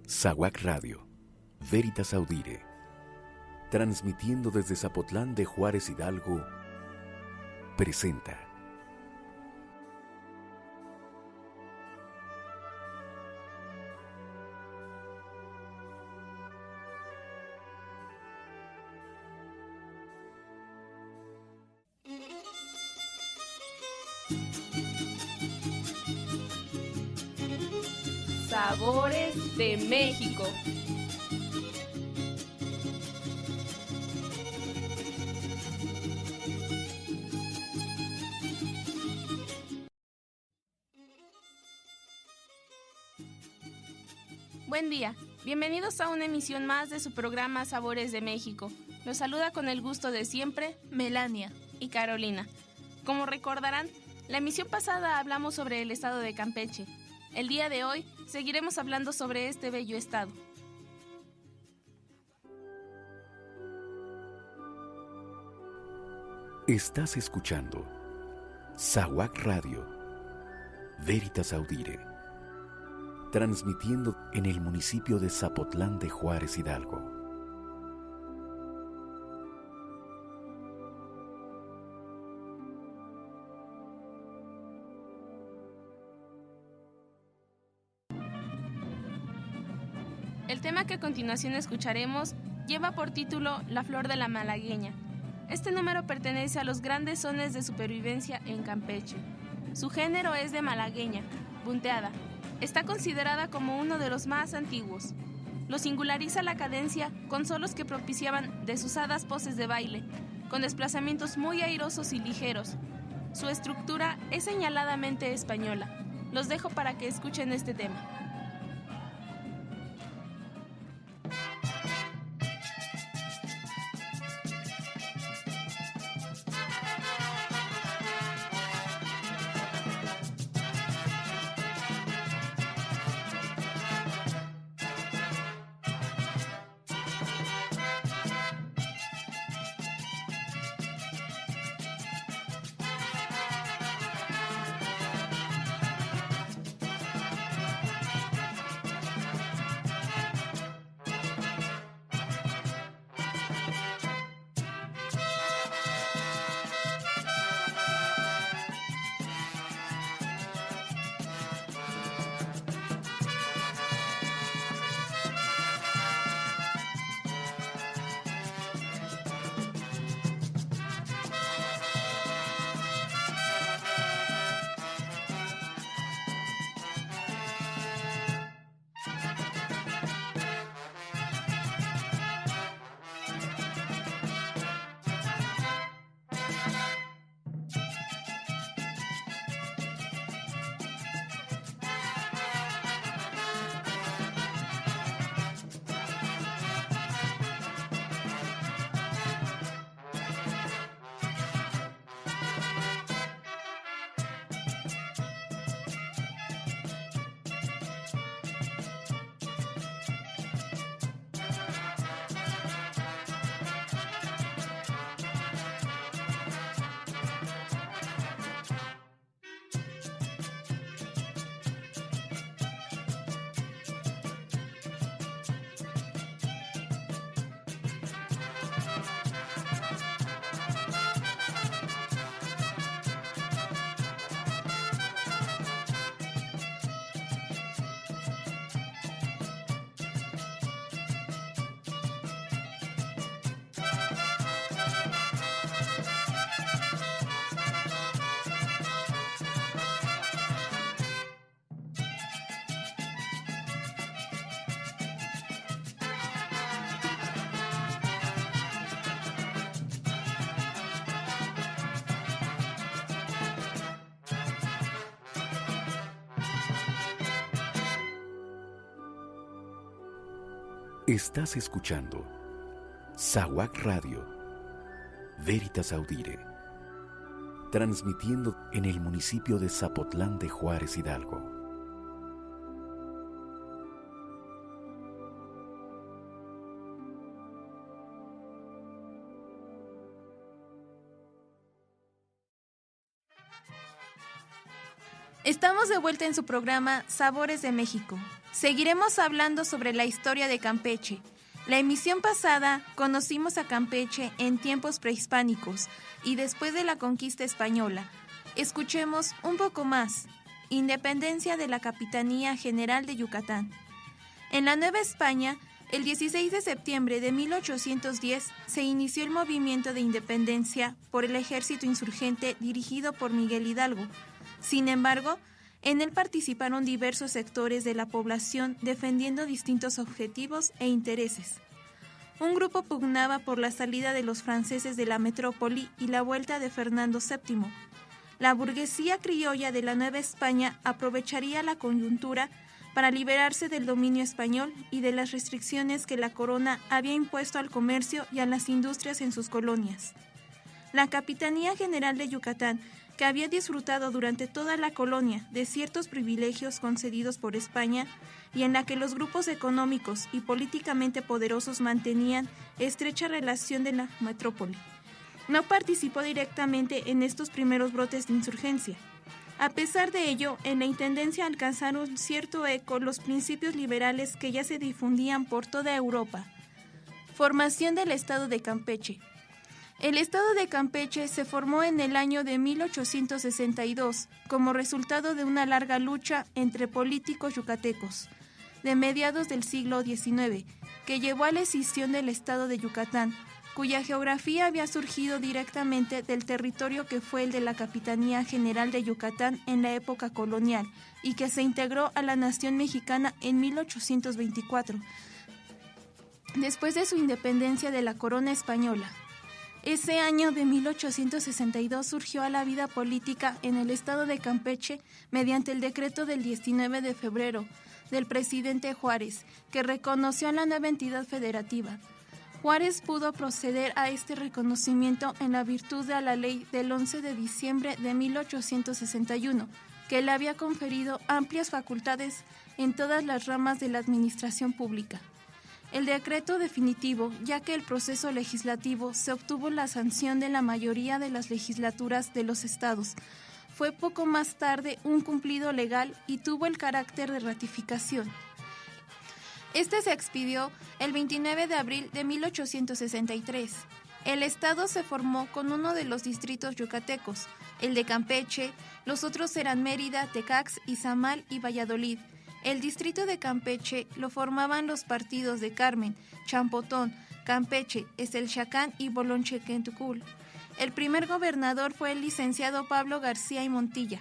SAWAC Radio, Veritas Audire, transmitiendo desde Zapotlán de Juárez Hidalgo, presenta Sabores de México. Buen día, bienvenidos a una emisión más de su programa Sabores de México. Los saluda con el gusto de siempre Melania y Carolina. Como recordarán, la emisión pasada hablamos sobre el estado de Campeche. El día de hoy seguiremos hablando sobre este bello estado. Estás escuchando SAWAC Radio, Veritas Audire, transmitiendo en el municipio de Zapotlán de Juárez Hidalgo. El tema que a continuación escucharemos lleva por título La Flor de la Malagueña. Este número pertenece a los grandes sones de supervivencia en Campeche. Su género es de malagueña, punteada. Está considerada como uno de los más antiguos. Lo singulariza la cadencia con solos que propiciaban desusadas poses de baile, con desplazamientos muy airosos y ligeros. Su estructura es señaladamente española. Los dejo para que escuchen este tema. Estás escuchando SAWAC Radio, Veritas Audire, transmitiendo en el municipio de Zapotlán de Juárez Hidalgo. Estamos de vuelta en su programa Sabores de México. Seguiremos hablando sobre la historia de Campeche. La emisión pasada conocimos a Campeche en tiempos prehispánicos y después de la conquista española. Escuchemos un poco más. Independencia de la Capitanía General de Yucatán. En la Nueva España, el 16 de septiembre de 1810 se inició el movimiento de independencia por el ejército insurgente dirigido por Miguel Hidalgo. Sin embargo, en él participaron diversos sectores de la población defendiendo distintos objetivos e intereses. Un grupo pugnaba por la salida de los franceses de la metrópoli y la vuelta de Fernando VII. La burguesía criolla de la Nueva España aprovecharía la coyuntura para liberarse del dominio español y de las restricciones que la corona había impuesto al comercio y a las industrias en sus colonias. La Capitanía General de Yucatán, que había disfrutado durante toda la colonia de ciertos privilegios concedidos por España y en la que los grupos económicos y políticamente poderosos mantenían estrecha relación de la metrópoli, no participó directamente en estos primeros brotes de insurgencia. A pesar de ello, en la intendencia alcanzaron cierto eco los principios liberales que ya se difundían por toda Europa. Formación del Estado de Campeche. El Estado de Campeche se formó en el año de 1862 como resultado de una larga lucha entre políticos yucatecos de mediados del siglo XIX, que llevó a la escisión del Estado de Yucatán, cuya geografía había surgido directamente del territorio que fue el de la Capitanía General de Yucatán en la época colonial y que se integró a la nación mexicana en 1824, después de su independencia de la corona española. Ese año de 1862 surgió a la vida política en el estado de Campeche mediante el decreto del 19 de febrero del presidente Juárez, que reconoció a la nueva entidad federativa. Juárez pudo proceder a este reconocimiento en la virtud de la ley del 11 de diciembre de 1861, que le había conferido amplias facultades en todas las ramas de la administración pública. El decreto definitivo, ya que el proceso legislativo se obtuvo la sanción de la mayoría de las legislaturas de los estados, fue poco más tarde un cumplido legal y tuvo el carácter de ratificación. Este se expidió el 29 de abril de 1863. El estado se formó con uno de los distritos yucatecos, el de Campeche, los otros eran Mérida, Tecax, Izamal y Valladolid. El distrito de Campeche lo formaban los partidos de Carmen, Champotón, Campeche, Estelchacán y Bolonchequentucul. El primer gobernador fue el licenciado Pablo García y Montilla.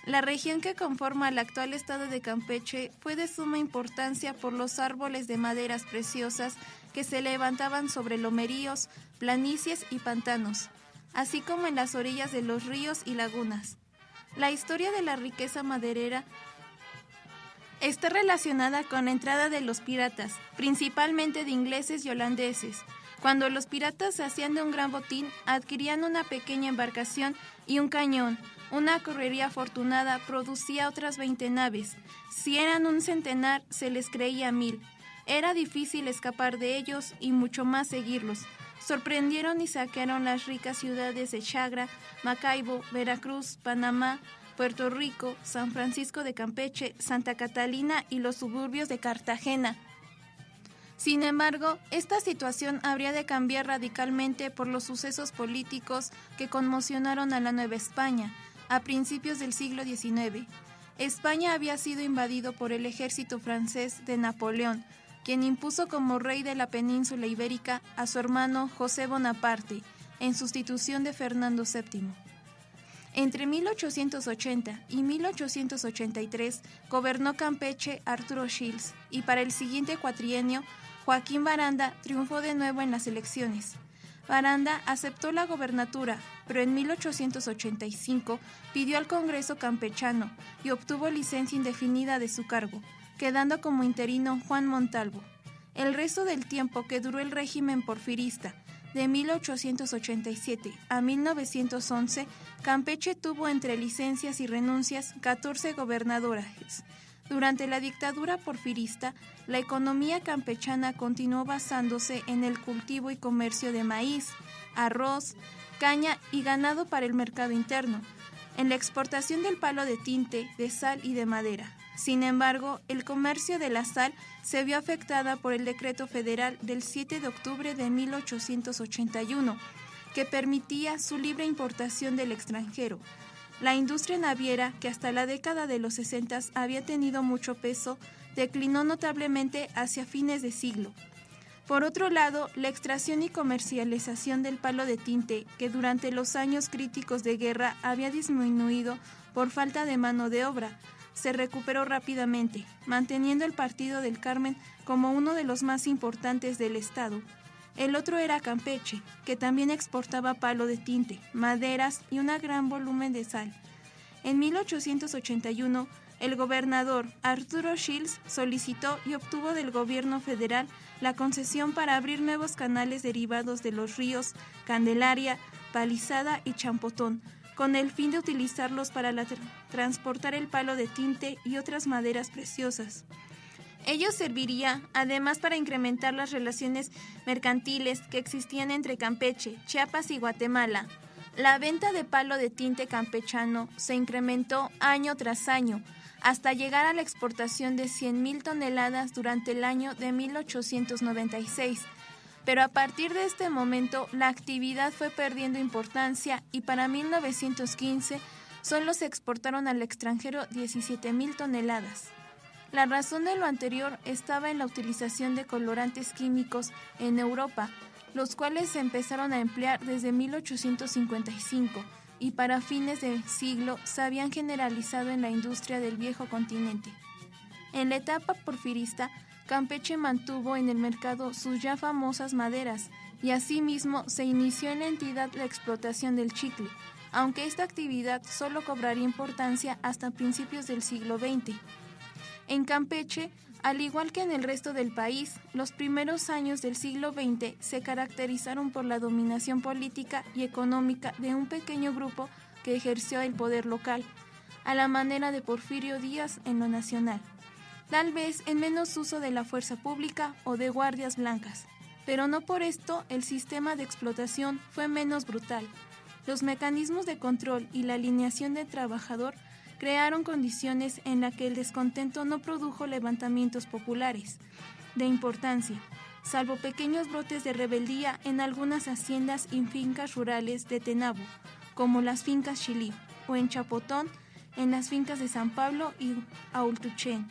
La región que conforma el actual estado de Campeche fue de suma importancia por los árboles de maderas preciosas que se levantaban sobre lomeríos, planicies y pantanos, así como en las orillas de los ríos y lagunas. La historia de la riqueza maderera está relacionada con la entrada de los piratas, principalmente de ingleses y holandeses. Cuando los piratas se hacían de un gran botín, adquirían una pequeña embarcación y un cañón. Una correría afortunada producía otras 20 naves. Si eran un centenar, se les creía 1000. Era difícil escapar de ellos y mucho más seguirlos. Sorprendieron y saquearon las ricas ciudades de Chagra, Maracaibo, Veracruz, Panamá, Puerto Rico, San Francisco de Campeche, Santa Catalina y los suburbios de Cartagena. Sin embargo, esta situación habría de cambiar radicalmente por los sucesos políticos que conmocionaron a la Nueva España a principios del siglo XIX. España había sido invadido por el ejército francés de Napoleón, quien impuso como rey de la península ibérica a su hermano José Bonaparte, en sustitución de Fernando VII. Entre 1880 y 1883 gobernó Campeche Arturo Shields y para el siguiente cuatrienio Joaquín Baranda triunfó de nuevo en las elecciones. Baranda aceptó la gobernatura, pero en 1885 pidió al Congreso campechano y obtuvo licencia indefinida de su cargo, quedando como interino Juan Montalvo. El resto del tiempo que duró el régimen porfirista, de 1887 a 1911, Campeche tuvo entre licencias y renuncias 14 gobernadores. Durante la dictadura porfirista, la economía campechana continuó basándose en el cultivo y comercio de maíz, arroz, caña y ganado para el mercado interno. en la exportación del palo de tinte, de sal y de madera. Sin embargo, el comercio de la sal se vio afectada por el decreto federal del 7 de octubre de 1881, que permitía su libre importación del extranjero. La industria naviera, que hasta la década de los 60 había tenido mucho peso, declinó notablemente hacia fines de siglo. Por otro lado, la extracción y comercialización del palo de tinte, que durante los años críticos de guerra había disminuido por falta de mano de obra, se recuperó rápidamente, manteniendo el Partido del Carmen como uno de los más importantes del estado. El otro era Campeche, que también exportaba palo de tinte, maderas y un gran volumen de sal. En 1881, el gobernador Arturo Shields solicitó y obtuvo del gobierno federal la concesión para abrir nuevos canales derivados de los ríos Candelaria, Palizada y Champotón, con el fin de utilizarlos para transportar el palo de tinte y otras maderas preciosas. Ello serviría, además, para incrementar las relaciones mercantiles que existían entre Campeche, Chiapas y Guatemala. La venta de palo de tinte campechano se incrementó año tras año, hasta llegar a la exportación de 100,000 toneladas durante el año de 1896. Pero a partir de este momento, la actividad fue perdiendo importancia y para 1915 solo se exportaron al extranjero 17,000 toneladas. La razón de lo anterior estaba en la utilización de colorantes químicos en Europa, los cuales se empezaron a emplear desde 1855 y para fines de siglo se habían generalizado en la industria del viejo continente. En la etapa porfirista, Campeche mantuvo en el mercado sus ya famosas maderas y asimismo se inició en la entidad la explotación del chicle, aunque esta actividad solo cobraría importancia hasta principios del siglo XX. En Campeche, al igual que en el resto del país, los primeros años del siglo XX se caracterizaron por la dominación política y económica de un pequeño grupo que ejerció el poder local, a la manera de Porfirio Díaz en lo nacional. Tal vez en menos uso de la fuerza pública o de guardias blancas, pero no por esto el sistema de explotación fue menos brutal. Los mecanismos de control y la alineación del trabajador crearon condiciones en las que el descontento no produjo levantamientos populares de importancia, salvo pequeños brotes de rebeldía en algunas haciendas y fincas rurales de Tenabo, como las fincas Chilí, o en Chapotón, en las fincas de San Pablo y Aultuchen,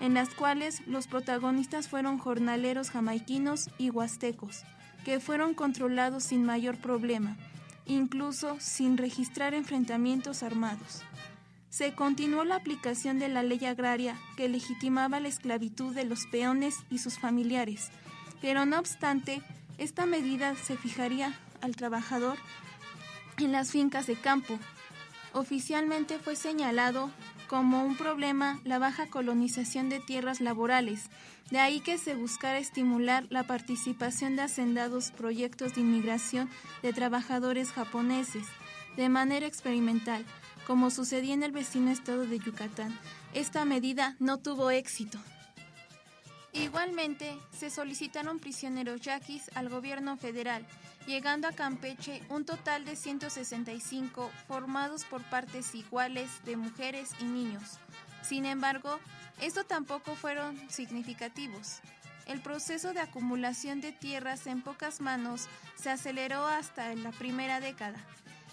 en las cuales los protagonistas fueron jornaleros jamaiquinos y huastecos, que fueron controlados sin mayor problema, incluso sin registrar enfrentamientos armados. Se continuó la aplicación de la ley agraria que legitimaba la esclavitud de los peones y sus familiares, pero no obstante, esta medida se fijaría al trabajador en las fincas de campo. Oficialmente fue señalado como un problema la baja colonización de tierras laborales, de ahí que se buscara estimular la participación de hacendados proyectos de inmigración de trabajadores japoneses, de manera experimental, como sucedía en el vecino estado de Yucatán. Esta medida no tuvo éxito. Igualmente, se solicitaron prisioneros yaquis al gobierno federal, llegando a Campeche un total de 165 formados por partes iguales de mujeres y niños. Sin embargo, estos tampoco fueron significativos. El proceso de acumulación de tierras en pocas manos se aceleró hasta en la primera década,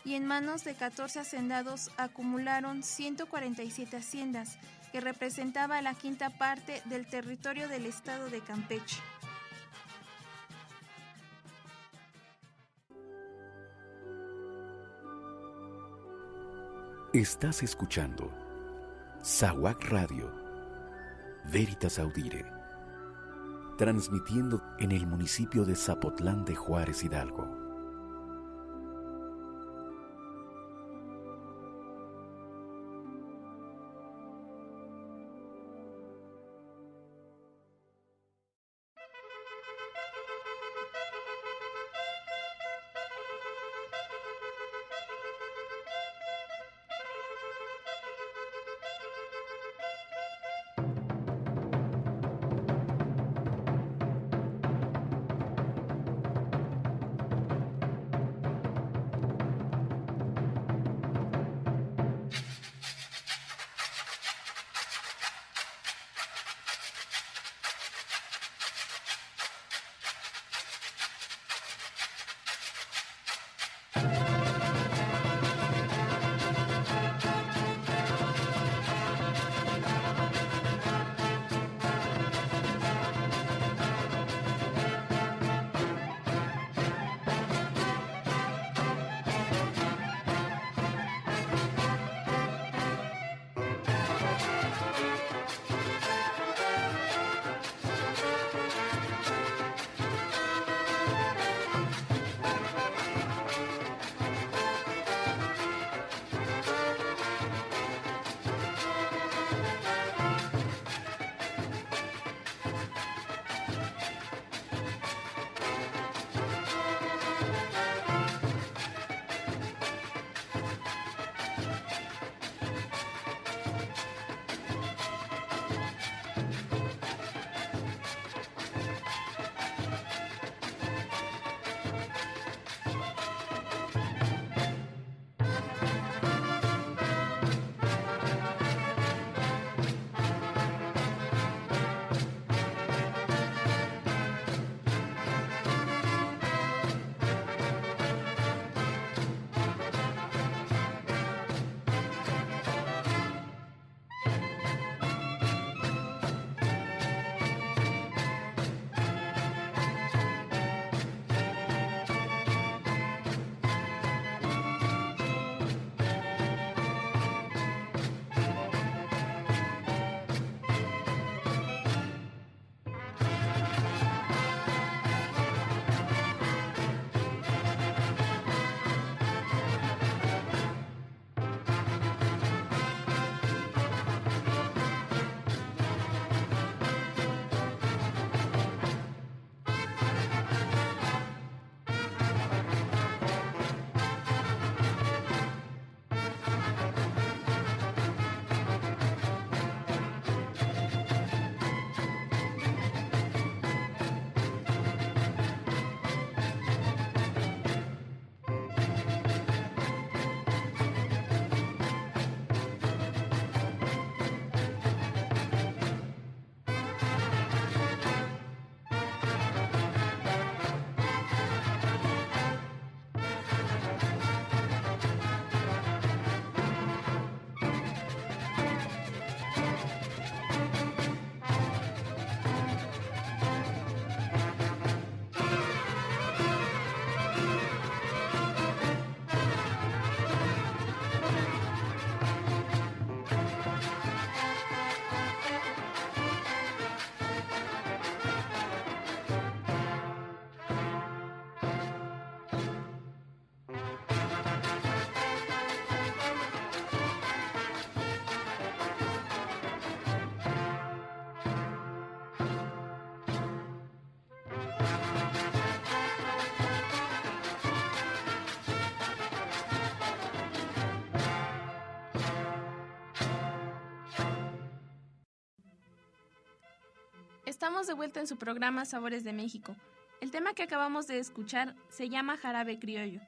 y en manos de 14 hacendados acumularon 147 haciendas, que representaba la quinta parte del territorio del estado de Campeche. Estás escuchando SAWAC Radio, Veritas Audire, transmitiendo en el municipio de Zapotlán de Juárez, Hidalgo. Estamos de vuelta en su programa Sabores de México. El tema que acabamos de escuchar se llama Jarabe Criollo.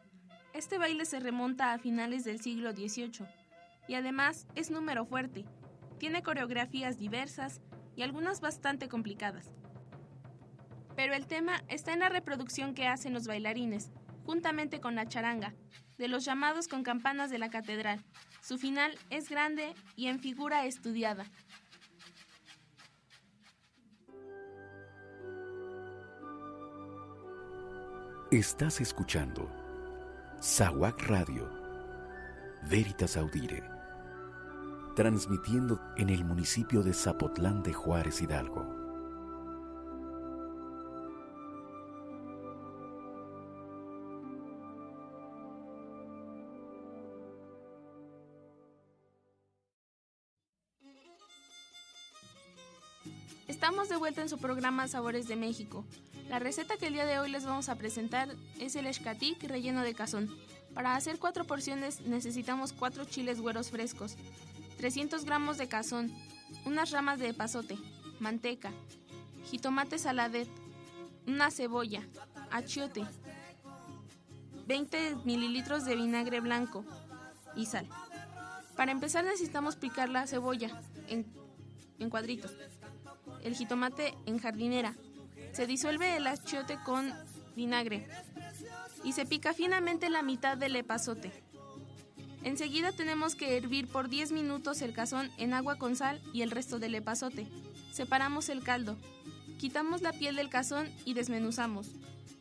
Este baile se remonta a finales del siglo XVIII y además es número fuerte. Tiene coreografías diversas y algunas bastante complicadas. Pero el tema está en la reproducción que hacen los bailarines, juntamente con la charanga, de los llamados con campanas de la catedral. Su final es grande y en figura estudiada. Estás escuchando SAWAC Radio, Veritas Audire, transmitiendo en el municipio de Zapotlán de Juárez, Hidalgo. Estamos de vuelta en su programa Sabores de México. La receta que el día de hoy les vamos a presentar es el xcatic relleno de cazón. Para hacer 4 porciones necesitamos 4 chiles güeros frescos, 300 gramos de cazón, unas ramas de epazote, manteca, jitomate saladet, una cebolla, achiote, 20 mililitros de vinagre blanco y sal. Para empezar necesitamos picar la cebolla en cuadritos, el jitomate en jardinera. Se disuelve el achiote con vinagre y se pica finamente la mitad del epazote. Enseguida tenemos que hervir por 10 minutos el cazón en agua con sal y el resto del epazote. Separamos el caldo, quitamos la piel del cazón y desmenuzamos.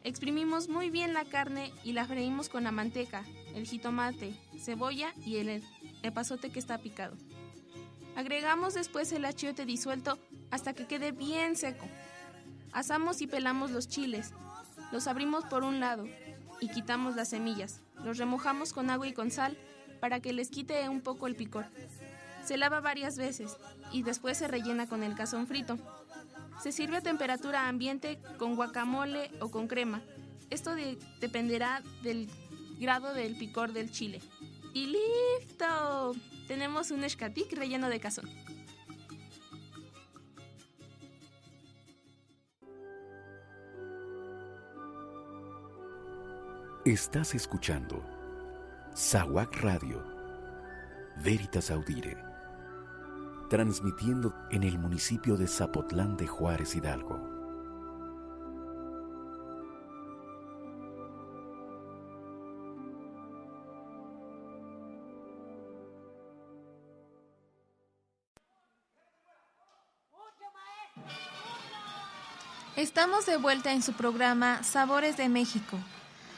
Exprimimos muy bien la carne y la freímos con la manteca, el jitomate, cebolla y el epazote que está picado. Agregamos después el achiote disuelto hasta que quede bien seco. Asamos y pelamos los chiles, los abrimos por un lado y quitamos las semillas. Los remojamos con agua y con sal para que les quite un poco el picor. Se lava varias veces y después se rellena con el cazón frito. Se sirve a temperatura ambiente con guacamole o con crema. Esto dependerá del grado del picor del chile. ¡Y listo! Tenemos un xcatic relleno de cazón. Estás escuchando SAWAC Radio, Veritas Audire, transmitiendo en el municipio de Zapotlán de Juárez, Hidalgo. Estamos de vuelta en su programa Sabores de México.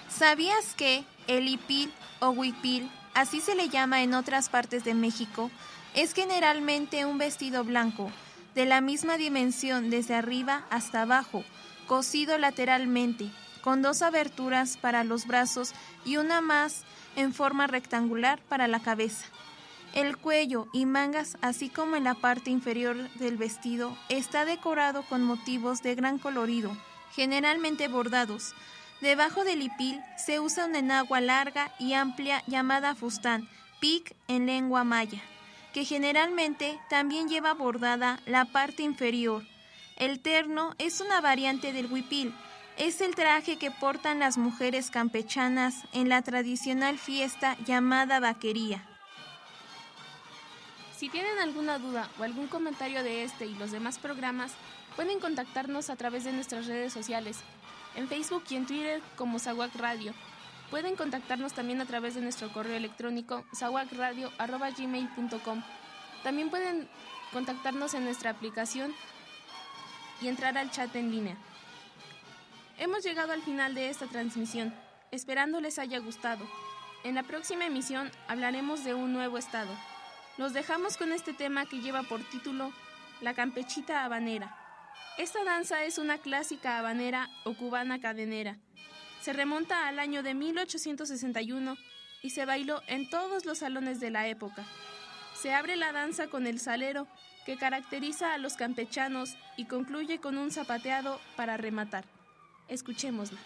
¿Sabías que el hipil o huipil, así se le llama en otras partes de México, es generalmente un vestido blanco, de la misma dimensión desde arriba hasta abajo, cosido lateralmente, con 2 aberturas para los brazos y una más en forma rectangular para la cabeza? El cuello y mangas, así como en la parte inferior del vestido, está decorado con motivos de gran colorido, generalmente bordados. Debajo del hipil se usa una enagua larga y amplia llamada fustán, pic en lengua maya, que generalmente también lleva bordada la parte inferior. El terno es una variante del huipil. Es el traje que portan las mujeres campechanas en la tradicional fiesta llamada vaquería. Si tienen alguna duda o algún comentario de este y los demás programas, pueden contactarnos a través de nuestras redes sociales, en Facebook y en Twitter como SAWAC Radio. Pueden contactarnos también a través de nuestro correo electrónico sawacradio@gmail.com. También pueden contactarnos en nuestra aplicación y entrar al chat en línea. Hemos llegado al final de esta transmisión, esperando les haya gustado. En la próxima emisión hablaremos de un nuevo estado. Los dejamos con este tema que lleva por título La Campechita Habanera. Esta danza es una clásica habanera o cubana cadenera. Se remonta al año de 1861 y se bailó en todos los salones de la época. Se abre la danza con el salero que caracteriza a los campechanos y concluye con un zapateado para rematar. Escuchémosla.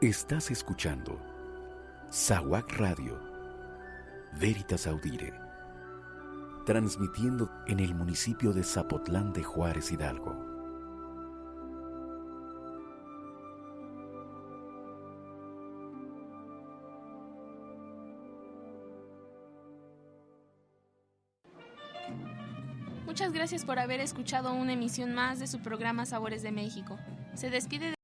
Estás escuchando Zaguac Radio, Veritas Audire, transmitiendo en el municipio de Zapotlán de Juárez, Hidalgo. Muchas gracias por haber escuchado una emisión más de su programa Sabores de México. Se despide de